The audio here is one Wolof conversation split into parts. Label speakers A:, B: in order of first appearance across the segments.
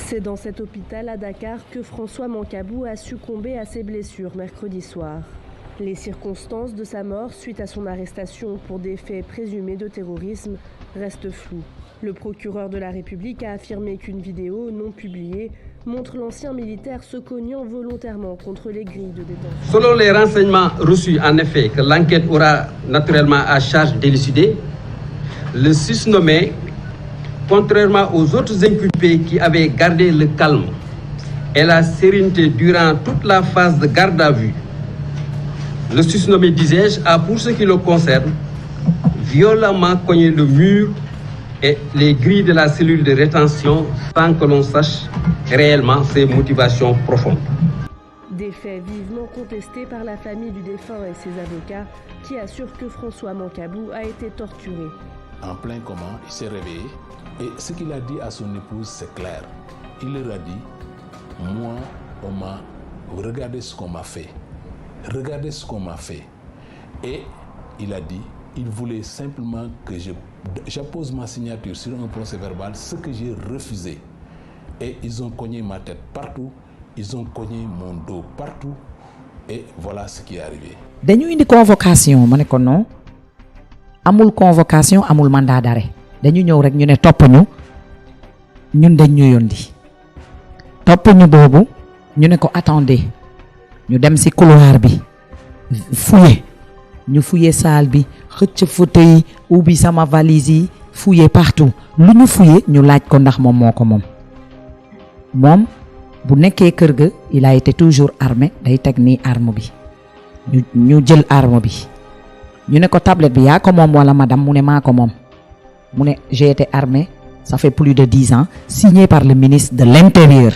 A: C'est dans cet hôpital à Dakar que François Mancabou a succombé à ses blessures mercredi soir. Les circonstances de sa mort suite à son arrestation pour des faits présumés de terrorisme restent floues. Le procureur de la République a affirmé qu'une vidéo non publiée montre l'ancien militaire se cognant volontairement contre les grilles de détention.
B: Selon les renseignements reçus, en effet, que l'enquête aura naturellement à charge d'élucider, le susnommé, contrairement aux autres inculpés qui avaient gardé le calme et la sérénité durant toute la phase de garde à vue, le susnommé, disais-je, a, pour ce qui le concerne, violemment cogné le mur et les grilles de la cellule de rétention sans que l'on sache réellement ses motivations profondes.
A: Des faits vivement contestés par la famille du défunt et ses avocats qui assurent que François Mancabou a été torturé.
C: En plein coma, il s'est réveillé et ce qu'il a dit à son épouse, c'est clair. Il leur a dit, moi, regardez ce qu'on m'a fait. Regardez ce qu'on m'a fait. Et il a dit, il voulait simplement que j'appose ma signature sur un procès verbal, ce que j'ai refusé. Et ils ont cogné ma tête partout, ils ont cogné mon dos partout, et voilà ce qui est arrivé.
D: Dañu indi convocation mané ko non amul convocation amul mandat d'arrêt dañu ñëw rek ñu né top ñu ñun dañ ñu yondi top ñu bobu ñu né ko attendez ñu dem ci couloir bi fouiller salle bi xëcc fauteuil ubbi sama valise yi fouiller partout lu ñu fouiller ñu laaj ko ndax mom moko mom bu nekké kër ga il a été toujours armé day tek ni arme bi ñu jël arme bi ñu né ko tablette bi ya ko mom wala madame mu né mako mom mu né j'ai été armé ça fait plus de 10 ans signé par le ministre de l'Intérieur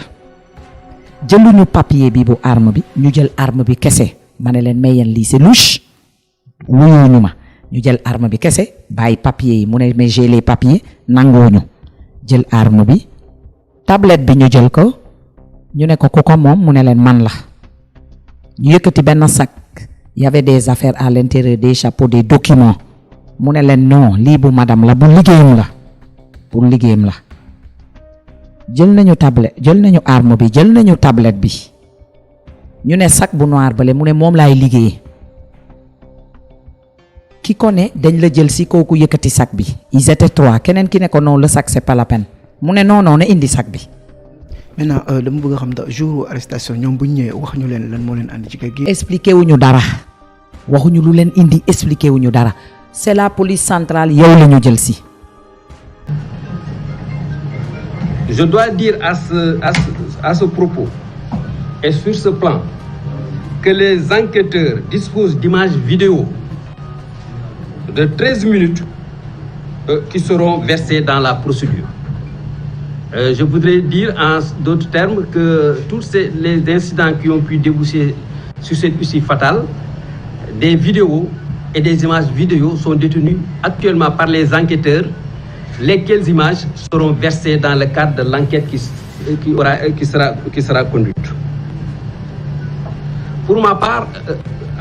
D: jëluñu papier bi bu arme bi ñu jël arme bi kessé mané len mayen li c'est louche wuyuñu ma ñu jël arme bi kessé bay papier yi mu né mais j'ai les papiers nangoñu jël arme bi tablette bi ñu jël ko ñu né ko kuko mom mu né len man la ñu yëkëti ben sac il y avait des affaires à l'intérieur, des chapeaux, des documents mu né len non li bu madame la bu liggéeyam la pour liggéeyam la jël nañu tablette jël nañu arme bi jël nañu tablette bi ñu né sac bu noir balé mu né mom lay liggéey ki ko né dañ la jël ci koku yëkëti sac bi ils étaient 3 kenen ki né ko non le sac c'est pas la peine mu né non né indi sac bi.
E: Maintenant dama bëgg xam da jour arrestation ñom bu ñëw wax ñu leen lan mo leen andi ci kër gi.
D: Expliqué wuñu dara waxuñu lu leen indi expliqué wuñu dara c'est la police centrale yow lañu jël ci.
B: Je dois dire à ce propos et sur ce plan que les enquêteurs disposent d'images vidéo de 13 minutes qui seront versées dans la procédure. Je voudrais dire en d'autres termes que tous les incidents qui ont pu déboucher sur cette issue fatale, des vidéos et des images vidéo sont détenues actuellement par les enquêteurs, lesquelles images seront versées dans le cadre de l'enquête qui sera conduite. Pour ma part,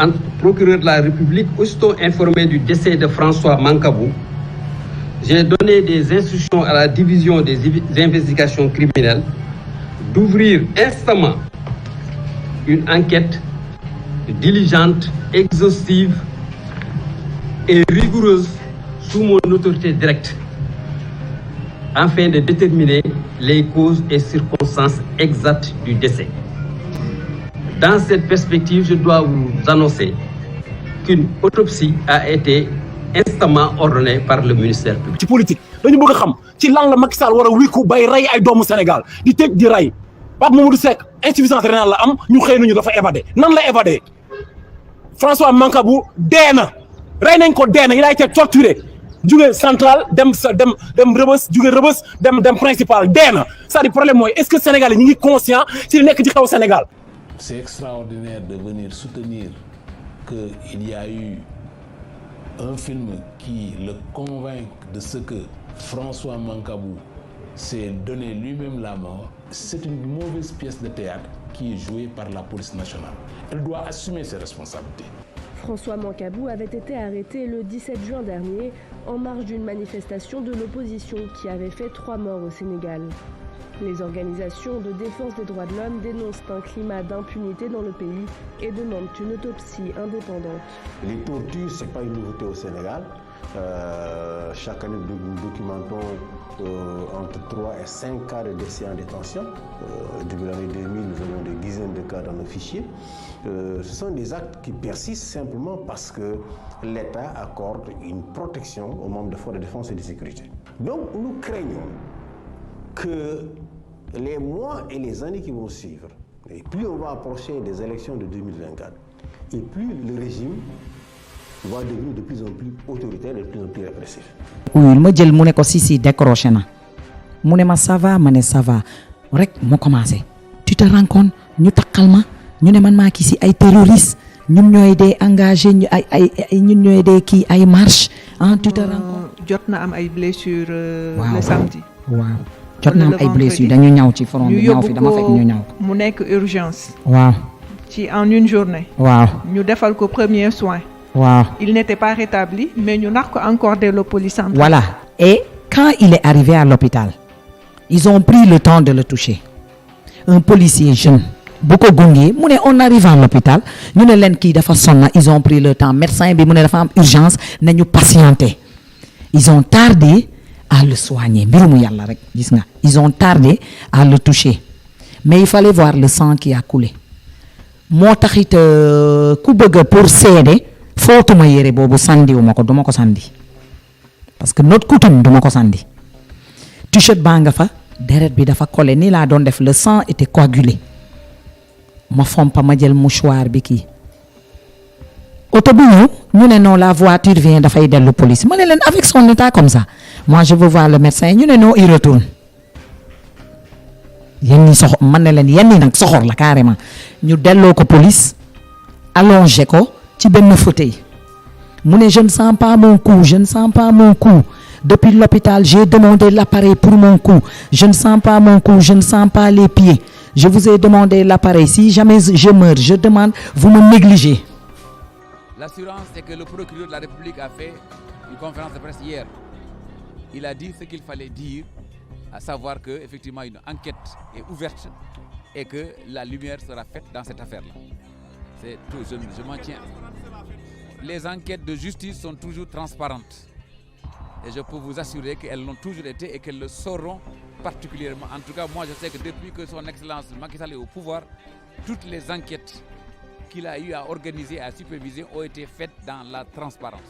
B: en procureur de la République, aussitôt informé du décès de François Mancabou, j'ai donné des instructions à la division des investigations criminelles d'ouvrir instamment une enquête diligente, exhaustive et rigoureuse sous mon autorité directe afin de déterminer les causes et circonstances exactes du décès. Dans cette perspective, je dois vous annoncer qu'une autopsie a été instamment ordonnée par le ministère public.
F: ci politique dañu bëgg xam ci lan la Macky Sall wara wiku bay ray ay doomu Sénégal di tej di ray Pape Mamadou Seck insuffisance rénale la am ñu xey nañu dafa évadé nan la évadé François Mancabou déna ray nañ ko déna il a été torturé jugé central dem Rebeuss jugé Rebeuss dem principal déna ça di problème moy est-ce que Sénégalais ñi ngi conscient ci li nekk ci xew Sénégal.
C: C'est extraordinaire de venir soutenir qu'il y a eu un film qui le convainc de ce que François Mancabou s'est donné lui-même la mort. C'est une mauvaise pièce de théâtre qui est jouée par la police nationale. Elle doit assumer ses responsabilités.
A: François Mancabou avait été arrêté le 17 juin dernier en marge d'une manifestation de l'opposition qui avait fait 3 morts au Sénégal. Les organisations de défense des droits de l'homme dénoncent un climat d'impunité dans le pays et demandent une autopsie indépendante.
G: Les tortures, ce n'est pas une nouveauté au Sénégal. Chaque année, nous documentons entre 3 et 5 cas de décès en détention. Depuis l'année 2000, nous avons des dizaines de cas dans nos fichiers. Ce sont des actes qui persistent simplement parce que l'État accorde une protection aux membres des forces de défense et de sécurité. Donc nous craignons que les mois et les années qui vont suivre, et plus on va approcher des élections de 2024, et plus le régime va devenir de plus en plus autoritaire et de plus en plus répressif.
D: Oui, ma jël mu ne ko si décroché na mu ne ma ça va ma ne ça va rek moo commencé tu te rends compte ñu takkal ma ñu ne man maa kii si ay terroristes ñun ñooy dee engagé ñu ñun ñooy dee kii ay marche ah tu te rends compte.
H: jot na am ay blessures.
D: waaw
H: le samedi.
D: waaw jot na am ay blessures dañu ñaw ci front bi ñaw fi dama fekk ñu ñaw ko.
H: mu nekk urgence.
D: waaw.
H: ci en une journée.
D: waaw.
H: ñu defal ko premier soin.
D: waaw.
H: Il n'était pas rétabli, mais nous n'avons encore de la police centrale.
D: Voilà. Et quand il est arrivé à l'hôpital, ils ont pris le temps de le toucher. Un policier jeune, beaucoup gongé, on arrive à l'hôpital, nous ne l'en qui dafa sonna, ils ont pris le temps. Médecin bi dafa am urgence, nañu patienter. Ils ont tardé à le soigner. Ils ont tardé à le toucher. Mais il fallait voir le sang qui a coulé. Moo taxit ku bëgg pour céder footuma yére boobu sandiwuma ko duma ko sandi parce que notre coutume duma ko sandi t-shirt baa nga fa deret bi dafa collé ni laa doon def le sang était coagulé ma fompa ma jël mouchoir bi kii oto bu ñëw ñu ne non la voiture vient dafay dellu police ma ne leen avec son état comme ça moi je veux voir le médecin ñu ne non il retourne yenn ñi soxor man ne leen yenn ñi nag soxor la carrément ñu delloo ko police allongé ko ci benn fauteuil mu ne je ne sens pas mon cou je ne sens pas mon cou depuis l'hôpital j'ai demandé l'appareil pour mon cou je ne sens pas mon cou je ne sens pas les pieds je vous ai demandé l'appareil si jamais je meurs je demande vous me négligez.
I: L'assurance est que le procureur de la République a fait une conférence de presse hier. Il a dit ce qu'il fallait dire, à savoir que effectivement une enquête est ouverte et que la lumière sera faite dans cette affaire-là. C'est tout, je m'en tiens. Les enquêtes de justice sont toujours transparentes. Et je peux vous assurer qu'elles l'ont toujours été et qu'elles le seront particulièrement. En tout cas, moi je sais que depuis que son Excellence Macky Sall est au pouvoir, toutes les enquêtes qu'il a eu à organiser et à superviser ont été faites dans la transparence.